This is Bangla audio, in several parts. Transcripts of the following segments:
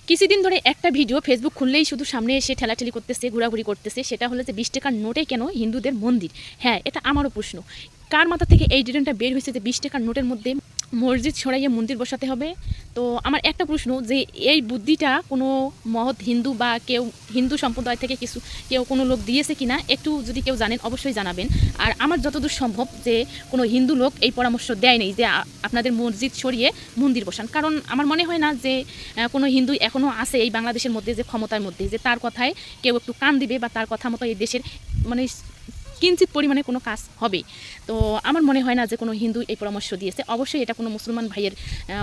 কিছুদিন ধরে একটা ভিডিও ফেসবুক খুললেই শুধু সামনে এসে ঠেলাঠেলি করতেছে, ঘোরাঘুরি করতেছে। সেটা হলো যে 20 টাকার নোটে কেন হিন্দুদের মন্দির। হ্যাঁ, এটা আমারও প্রশ্ন। কার মাথা থেকে এই ডিজাইনটা বের হয়েছে যে 20 টাকার নোটের মধ্যে মসজিদ ছড়াইয়ে মন্দির বসাতে হবে? তো আমার একটা প্রশ্ন, যে এই বুদ্ধিটা কোনো মহৎ হিন্দু বা কেউ হিন্দু সম্প্রদায় থেকে কেউ কোনো লোক দিয়েছে কিনা, একটু যদি কেউ জানেন অবশ্যই জানাবেন। আর আমার যতদূর সম্ভব যে কোনো হিন্দু লোক এই পরামর্শ দেয় নেই যে আপনাদের মসজিদ ছড়িয়ে মন্দির বসান। কারণ আমার মনে হয় না যে কোনো হিন্দু এখনও আছে এই বাংলাদেশের মধ্যে, যে ক্ষমতার মধ্যে, যে তার কথায় কেউ একটু কান দিবে বা তার কথা মতো এই দেশের মানে কিঞ্চিত পরিমাণে কোনো কাজ হবে। তো আমার মনে হয় না যে কোনো হিন্দু এই পরামর্শ দিয়েছে। অবশ্যই এটা কোনো মুসলমান ভাইয়ের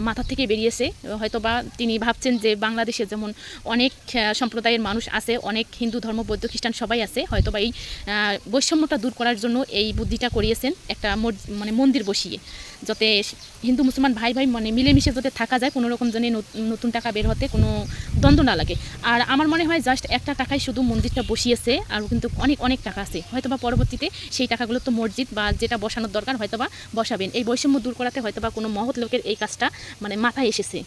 মাথা থেকে বেরিয়েছে। হয়তো বা তিনি ভাবছেন যে বাংলাদেশে যেমন অনেক সম্প্রদায়ের মানুষ আছে, অনেক হিন্দু ধর্ম, বৌদ্ধ, খ্রিস্টান সবাই আছে, হয়তো বা এই বৈষম্যটা দূর করার জন্য এই বুদ্ধিটা করিয়েছেন, একটা মানে মন্দির বসিয়ে, যাতে হিন্দু মুসলমান ভাই ভাই মানে মিলেমিশে যাতে থাকা যায়, কোনো রকম জন্য নতুন টাকা বের হতে কোনো দ্বন্দ্ব না লাগে। আর আমার মনে হয় জাস্ট একটা টাকায় শুধু মন্দিরটা বসিয়েছে, আর কিন্তু অনেক অনেক টাকা আছে, হয়তো বা পরবর্তীতে সেই টাকাগুলো তো মসজিদ বা যেটা বসানোর দরকার হয়তো বা বসাবেন। এই বৈষম্য দূর করাতে হয়তো বা কোনো মহৎ লোকের এই কাজটা মানে মাথায় এসেছে।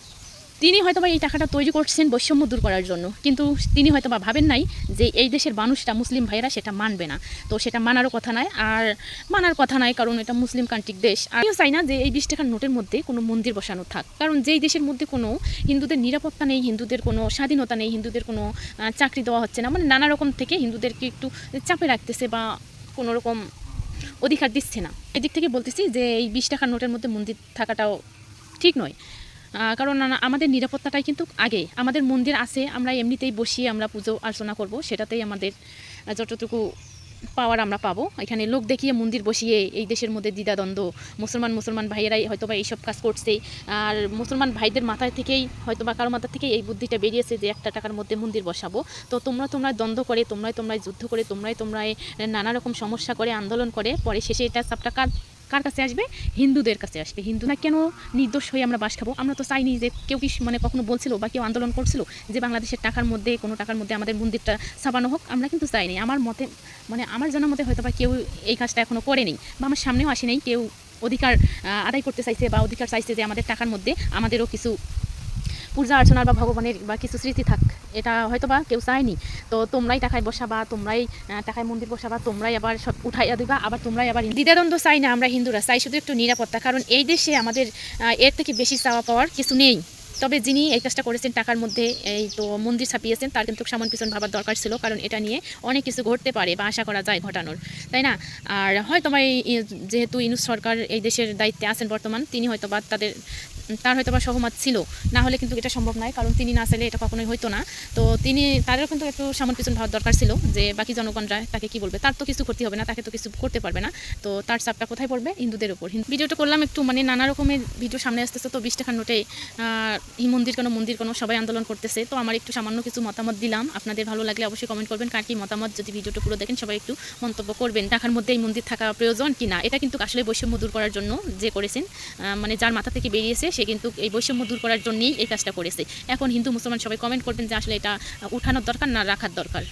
তিনি হয়তোবা এই টাকাটা তৈরি করছেন বৈষম্য দূর করার জন্য, কিন্তু তিনি হয়তোবা ভাবেন নাই যে এই দেশের মানুষটা, মুসলিম ভাইয়েরা সেটা মানবে না। তো সেটা মানারও কথা নয়, আর মানার কথা নয়, কারণ এটা মুসলিম কান্ট্রিক দেশ। আমিও চাই না যে এই 20 টাকার নোটের মধ্যে কোনো মন্দির বসানো থাক, কারণ যেই দেশের মধ্যে কোনো হিন্দুদের নিরাপত্তা নেই, হিন্দুদের কোনো স্বাধীনতা নেই, হিন্দুদের কোনো চাকরি দেওয়া হচ্ছে না, মানে নানা রকম থেকে হিন্দুদেরকে একটু চাপে রাখতেছে বা কোনো রকম অধিকার দিচ্ছে না। এদিক থেকে বলতেছি যে এই 20 টাকার নোটের মধ্যে মন্দির থাকাটাও ঠিক নয়। কারণ আমাদের নিরাপত্তাটাই কিন্তু আগে। আমাদের মন্দির আছে, আমরা এমনিতেই বসিয়ে আমরা পুজো অর্চনা করব, সেটাতেই আমাদের যতটুকু পাওয়ার আমরা পাবো। এখানে লোক দেখিয়ে মন্দির বসিয়ে এই দেশের মধ্যে দ্বিধাদ্বন্দ্ব, মুসলমান ভাইয়েরাই হয়তোবা এইসব কাজ করছে। আর মুসলমান ভাইদের মাথায় থেকেই হয়তোবা কারো মাথা থেকেই এই বুদ্ধিটা বেরিয়েছে যে একটা টাকার মধ্যে মন্দির বসাবো। তো তোমরা দ্বন্দ্ব করে, তোমরাই যুদ্ধ করে, তোমরাই নানা রকম সমস্যা করে, আন্দোলন করে, পরে শেষে এটা সবটা কার কাছে আসবে? হিন্দুদের কাছে আসবে। হিন্দুরা কেন নির্দোষ হয়ে আমরা বাস খাবো? আমরা তো চাইনি যে কেউ কি মানে কখনো বলছিল বা কেউ আন্দোলন করছিল যে বাংলাদেশের টাকার মধ্যে, কোনো টাকার মধ্যে আমাদের মন্দিরটা ছাপানো হোক। আমরা কিন্তু চাইনি। আমার মতে, মানে আমার জানার মতে হয়তো বা কেউ এই কাজটা এখনও করেনি, বা আমার সামনেও আসেনি কেউ অধিকার আদায় করতে চাইছে বা অধিকার চাইছে যে আমাদের টাকার মধ্যে আমাদেরও কিছু পূজা অর্চনার বা ভগবানের বা কিছু স্মৃতি থাক। এটা হয়তো বা কেউ চায়নি। তো তোমরাই টাকায় বসাবা, তোমরাই টাকায় মন্দির বসাবা, তোমরাই আবার সব উঠাইয়া দিবা, আবার তোমরাই আবার দ্বিধাদ্বন্দ্ব চাই না আমরা হিন্দুরা, চাই শুধু একটু নিরাপত্তা। কারণ এই দেশে আমাদের এর থেকে বেশি চাওয়া পাওয়ার কিছু নেই। তবে যিনি এই কাজটা করেছেন, টাকার মধ্যে এই তো মন্দির ছাপিয়েছেন, তার কিন্তু সামন পিছন ভাবার দরকার ছিল, কারণ এটা নিয়ে অনেক কিছু ঘটতে পারে বা আশা করা যায় ঘটানোর, তাই না? আর হয়তো বা যেহেতু ইউনূস সরকার এই দেশের দায়িত্বে আছেন বর্তমান, তিনি হয়তো বা তার হয়তো বা সহমত ছিল, না হলে কিন্তু এটা সম্ভব নয়, কারণ তিনি না চাইলে এটা কখনোই হইতো না। তো তাদেরও কিন্তু একটু সামন পিছন ভাবার দরকার ছিল, যে বাকি জনগণরা তাকে কি বলবে, তার তো কিছু ক্ষতি হবে না, তাকে তো কিছু করতে পারবে না। তো তার চাপটা কোথায় পড়বে? হিন্দুদের উপর। ভিডিওটা করলাম একটু মানে নানা রকমের ভিডিও সামনে আসতেছে, তো 20 টাকার নোটে মন্দির কোনো সবাই আন্দোলন করতেছে। তো আমার একটু সামান্য কিছু মতামত দিলাম। আপনাদের ভালো লাগলে অবশ্যই কমেন্ট করবেন কার কি মতামত। যদি ভিডিওটা পুরো দেখেন সবাই একটু মন্তব্য করবেন, টাকার মধ্যে এই মন্দির থাকা প্রয়োজন কি না। এটা কিন্তু আসলে বৈষম্য দূর করার জন্য যে করেছেন, মানে যার মাথা থেকে বেরিয়েছে, সে কিন্তু এই বৈষম্য দূর করার জন্যই এই কাজটা করেছে। এখন হিন্দু মুসলমান সবাই কমেন্ট করবেন যে আসলে এটা উঠানোর দরকার না রাখার দরকার।